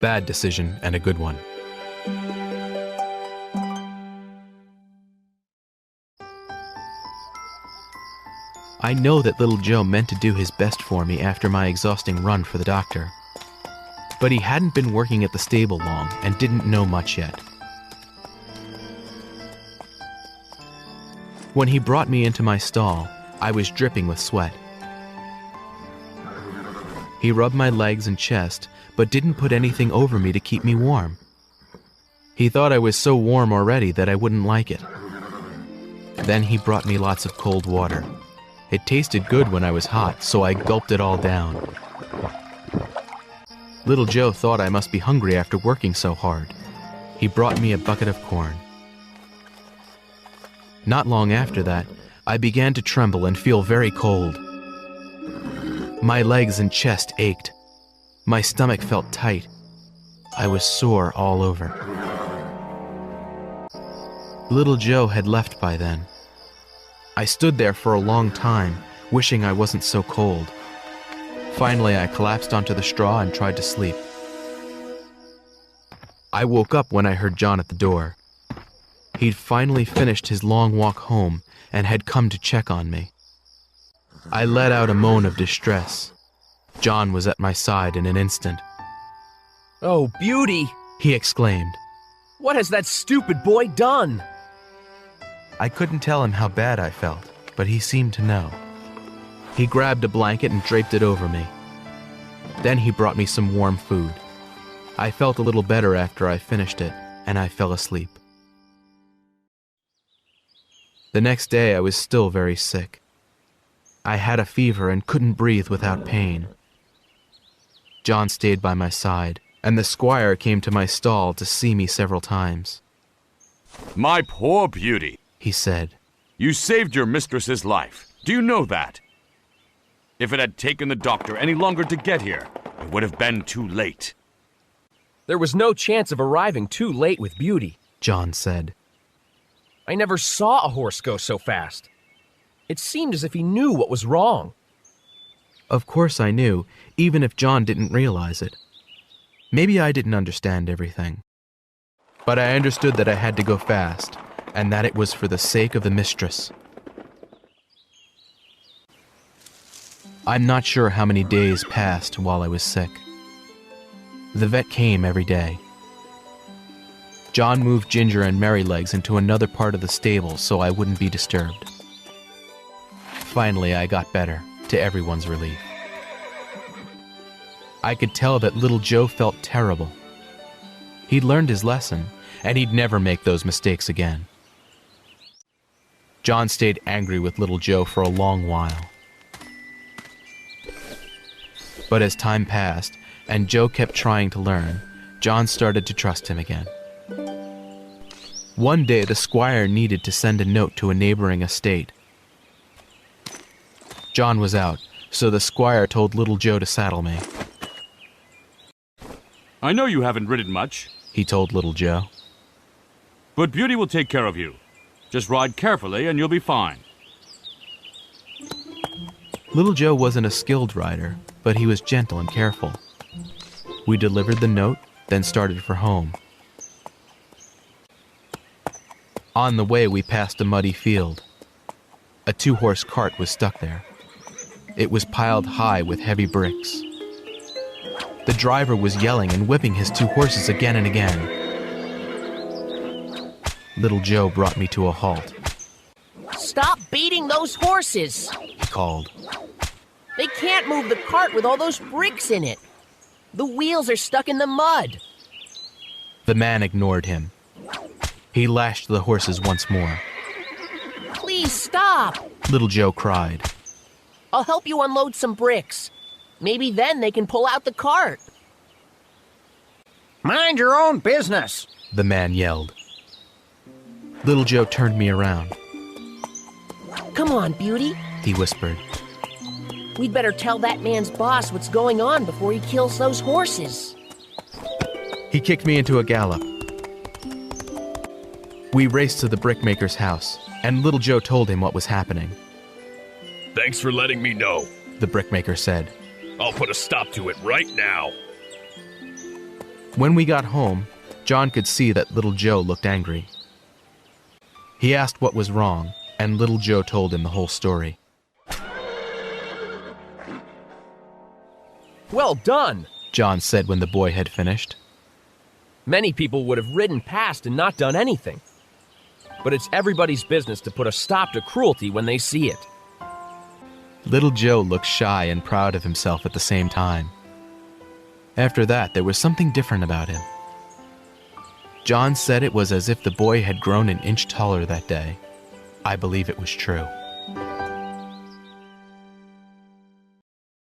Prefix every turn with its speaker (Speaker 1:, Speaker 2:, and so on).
Speaker 1: Bad decision and a good one. I know that little Joe meant to do his best for me after my exhausting run for the doctor. But he hadn't been working at the stable long and didn't know much yet. When he brought me into my stall, I was dripping with sweat. He rubbed my legs and chest, but didn't put anything over me to keep me warm. He thought I was so warm already that I wouldn't like it. Then he brought me lots of cold water. It tasted good when I was hot, so I gulped it all down. Little Joe thought I must be hungry after working so hard. He brought me a bucket of corn. Not long after that, I began to tremble and feel very cold. My legs and chest ached. My stomach felt tight. I was sore all over. Little Joe had left by then. I stood there for a long time, wishing I wasn't so cold. Finally, I collapsed onto the straw and tried to sleep. I woke up when I heard John at the door. He'd finally finished his long walk home and had come to check on me. I let out a moan of distress. John was at my side in an instant.
Speaker 2: "Oh, Beauty!"
Speaker 1: he exclaimed.
Speaker 2: "What has that stupid boy done?"
Speaker 1: I couldn't tell him how bad I felt, but he seemed to know. He grabbed a blanket and draped it over me. Then he brought me some warm food. I felt a little better after I finished it, and I fell asleep. The next day I was still very sick. I had a fever and couldn't breathe without pain. John stayed by my side, and the squire came to my stall to see me several times.
Speaker 3: "My poor Beauty,"
Speaker 1: he said.
Speaker 3: "you saved your mistress's life. Do you know that? If it had taken the doctor any longer to get here, it would have been too late."
Speaker 2: "There was no chance of arriving too late with Beauty,"
Speaker 1: John said.
Speaker 2: "I never saw a horse go so fast. It seemed as if he knew what was wrong."
Speaker 1: Of course I knew, even if John didn't realize it. Maybe I didn't understand everything. But I understood that I had to go fast, and that it was for the sake of the mistress. I'm not sure how many days passed while I was sick. The vet came every day. John moved Ginger and Merrylegs into another part of the stable so I wouldn't be disturbed. Finally, I got better, to everyone's relief. I could tell that little Joe felt terrible. He'd learned his lesson, and he'd never make those mistakes again. John stayed angry with little Joe for a long while. But as time passed, and Joe kept trying to learn, John started to trust him again. One day, the squire needed to send a note to a neighboring estate. John was out, so the squire told little Joe to saddle me.
Speaker 3: "I know you haven't ridden much,"
Speaker 1: he told little Joe.
Speaker 3: "but Beauty will take care of you. Just ride carefully and you'll be fine."
Speaker 1: Little Joe wasn't a skilled rider, but he was gentle and careful. We delivered the note, then started for home. On the way, we passed a muddy field. A 2-horse cart was stuck there. It was piled high with heavy bricks. The driver was yelling and whipping his 2 horses again and again. Little Joe brought me to a halt.
Speaker 4: "Stop beating those horses!"
Speaker 1: he called.
Speaker 4: "They can't move the cart with all those bricks in it. The wheels are stuck in the mud."
Speaker 1: The man ignored him. He lashed the horses once more.
Speaker 4: "Please stop!
Speaker 1: Little Joe cried.
Speaker 4: I'll help you unload some bricks. Maybe then they can pull out the cart."
Speaker 5: "Mind your own business,"
Speaker 1: the man yelled. Little Joe turned me around.
Speaker 4: "Come on, Beauty.
Speaker 1: He whispered.
Speaker 4: We'd better tell that man's boss what's going on before he kills those horses."
Speaker 1: He kicked me into a gallop. We raced to the brickmaker's house, and Little Joe told him what was happening.
Speaker 6: "Thanks for letting me know,"
Speaker 1: the brickmaker said.
Speaker 6: "I'll put a stop to it right now."
Speaker 1: When we got home, John could see that little Joe looked angry. He asked what was wrong, and little Joe told him the whole story.
Speaker 2: Well done!
Speaker 1: John said when the boy had finished.
Speaker 2: Many people would have ridden past and not done anything. But it's everybody's business to put a stop to cruelty when they see it.
Speaker 1: Little Joe looked shy and proud of himself at the same time. After that, there was something different about him. John said it was as if the boy had grown an inch taller that day. I believe it was true.